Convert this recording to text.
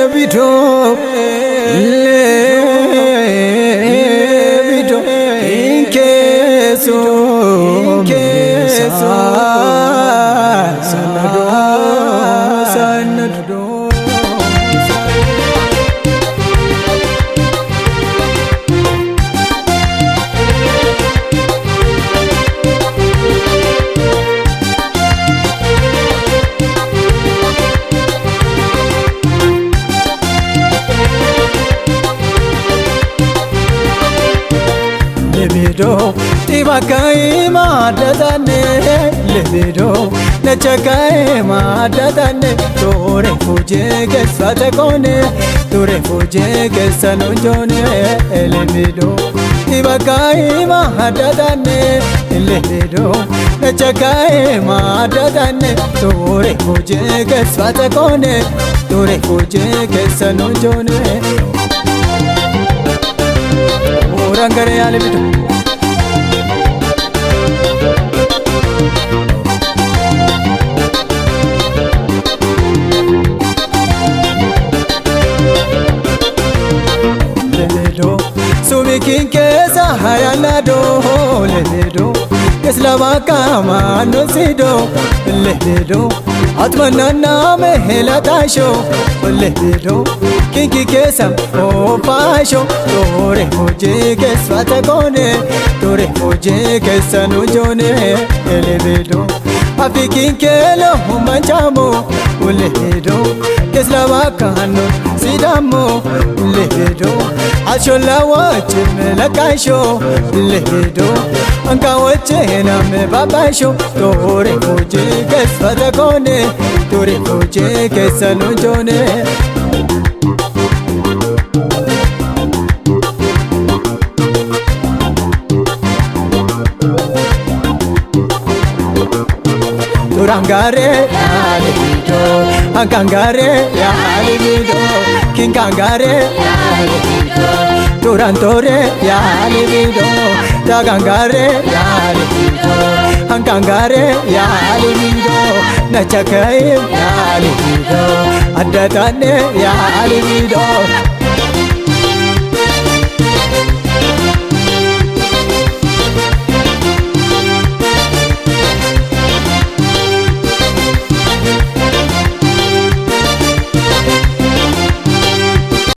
levido inkeso sanado levido tibakai madatane levido nachakai madatane tore fuje kesate kone tore fuje kesanujone levido tibakai madatane levido nachakai madatane tore fuje kesate kone tore fuje kesanujone orangare levido subikin kesa hayalado levido keslabaka manosido levido atmanana mehelatasho levido kinki kesa opasho tore hoje keswata kone tore hoje kesanujone levido afikin kelo manchamo levido keslabaka no sidamo levido ashola wache melakasho levido anka wache na me babasho tore hoje keswata kone tore hoje kesanujone Turangare levido ankangare levido kinkangare levido turantore levido dagangare levido ankangare levido nachakai levido adatane levido